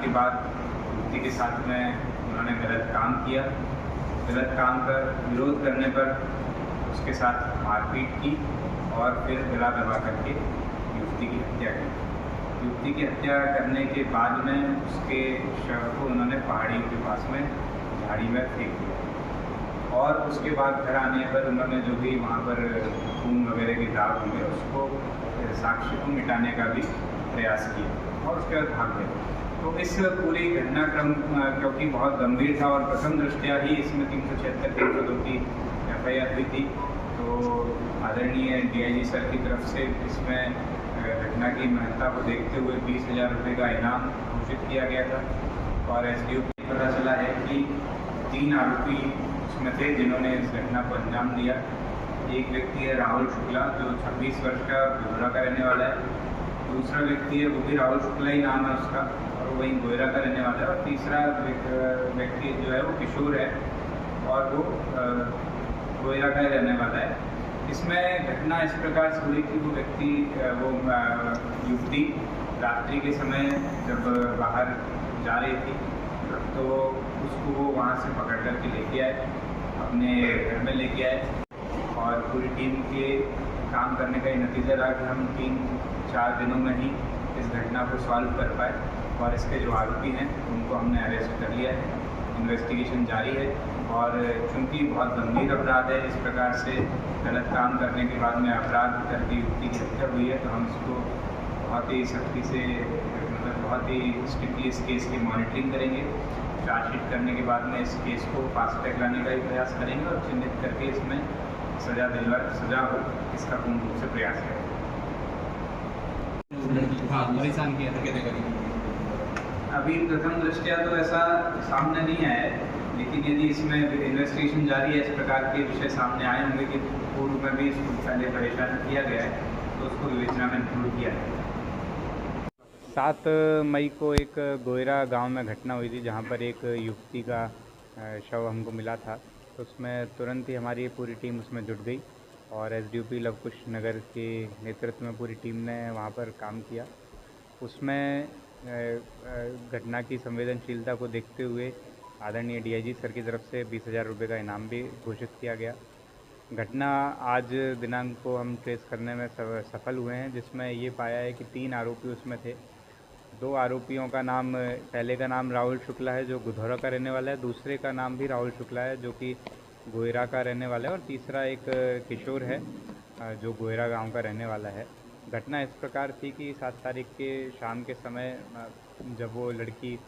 के बाद युवती के साथ में उन्होंने गलत काम किया। गलत काम का विरोध करने पर उसके साथ मारपीट की और फिर गला दबा करके युवती की हत्या की। युवती की हत्या करने के बाद में उसके शव को उन्होंने पहाड़ियों के पास में झाड़ी में फेंक दिया और उसके बाद घर आने पर उन्होंने जो भी वहाँ पर खून वगैरह के दाग होंगे उसको साक्ष्य को मिटाने का भी प्रयास किया और उसके बाद भाग गए। तो इस पूरी घटनाक्रम क्योंकि बहुत गंभीर था और प्रथम दृष्टया ही इसमें 376 302 की FIR हुई थी, तो आदरणीय DIG सर की तरफ से इसमें घटना की महत्ता को देखते हुए 20,000 रुपये का इनाम घोषित किया गया था। और SDO को पता चला है कि 3 आरोपी उसमें थे जिन्होंने इस घटना को अंजाम दिया। एक व्यक्ति है राहुल शुक्ला जो 26 वर्ष का गोधरा का रहने वाला है। दूसरा व्यक्ति है वो भी राहुल शुक्ला ही नाम है उसका और वही गोयरा का रहने वाला है। और तीसरा व्यक्ति जो है वो किशोर है और वो गोयरा का रहने वाला है। इसमें घटना इस प्रकार से हुई कि वो व्यक्ति वो युवती रात्रि के समय जब बाहर जा रही थी तो उसको वो वहाँ से पकड़ करके लेके आए, अपने घर में लेके आए और पूरी टीम के काम करने का ये नतीजा रहा कि हम 3-4 दिनों में ही इस घटना को सॉल्व कर पाए और इसके जो आरोपी हैं उनको हमने अरेस्ट कर लिया है। इन्वेस्टिगेशन जारी है और चूँकि बहुत गंभीर अपराध है, इस प्रकार से गलत काम करने के बाद में अपराध करके युवती की हत्या हुई है, तो हम इसको बहुत ही सख्ती से मतलब बहुत ही स्ट्रिक्टली इस केस की मॉनिटरिंग करेंगे। चार्जशीट करने के बाद में इस केस को फास्ट ट्रैक लाने का भी प्रयास करेंगे और चिन्हित करके इसमें सजा हो इसका पूर्ण रूप से प्रयास करें। अभी प्रथम दृष्टया तो ऐसा सामने नहीं आया है, लेकिन यदि इसमें इन्वेस्टिगेशन जारी है, इस प्रकार के विषय सामने आए होंगे कि पूर्व में भी इसको पहले परेशान किया गया है तो उसको विवेचना में इंक्लूड किया है। 7 मई को एक गोयरा गांव में घटना हुई थी जहां पर एक युवती का शव हमको मिला था। तो उसमें तुरंत ही हमारी पूरी टीम उसमें जुट गई और SDOP लवकुश नगर के नेतृत्व में पूरी टीम ने वहां पर काम किया। उसमें घटना की संवेदनशीलता को देखते हुए आदरणीय DIG सर की तरफ से 20,000 रुपये का इनाम भी घोषित किया गया। घटना आज दिनांक को हम ट्रेस करने में सफल हुए हैं, जिसमें ये पाया है कि 3 आरोपी उसमें थे। 2 आरोपियों का नाम, पहले का नाम राहुल शुक्ला है जो गुधौरा का रहने वाला है, दूसरे का नाम भी राहुल शुक्ला है जो कि गोयरा का रहने वाला है और तीसरा एक किशोर है जो गोयरा गांव का रहने वाला है। घटना इस प्रकार थी कि 7 तारीख के शाम के समय जब वो लड़की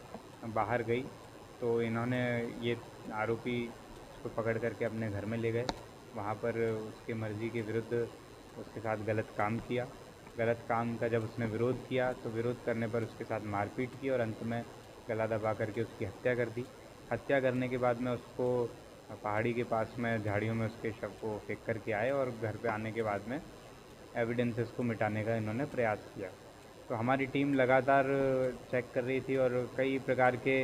बाहर गई तो इन्होंने ये आरोपी उसको पकड़ करके अपने घर में ले गए। वहाँ पर उसके मर्ज़ी के विरुद्ध उसके साथ गलत काम किया। गलत काम का जब उसने विरोध किया तो विरोध करने पर उसके साथ मारपीट की और अंत में गला दबा करके उसकी हत्या कर दी। हत्या करने के बाद में उसको पहाड़ी के पास में झाड़ियों में उसके शव को फेंक करके आए और घर पे आने के बाद में एविडेंसेस को मिटाने का इन्होंने प्रयास किया। तो हमारी टीम लगातार चेक कर रही थी और कई प्रकार के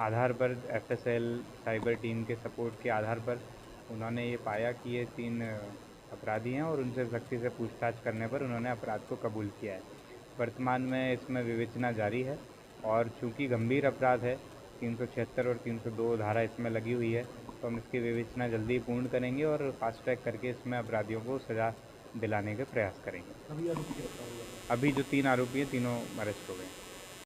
आधार पर FSL साइबर टीम के सपोर्ट के आधार पर उन्होंने ये पाया कि ये 3 अपराधी हैं और उनसे सख्ती से पूछताछ करने पर उन्होंने अपराध को कबूल किया है। वर्तमान में इसमें विवेचना जारी है और चूँकि गंभीर अपराध है, 376 और 302 धारा इसमें लगी हुई है, तो हम इसकी विवेचना जल्दी पूर्ण करेंगे और फास्ट ट्रैक करके इसमें अपराधियों को सज़ा दिलाने के प्रयास करेंगे। अभी जो 3 आरोपी हैं तीनों अरेस्ट हो गए हैं।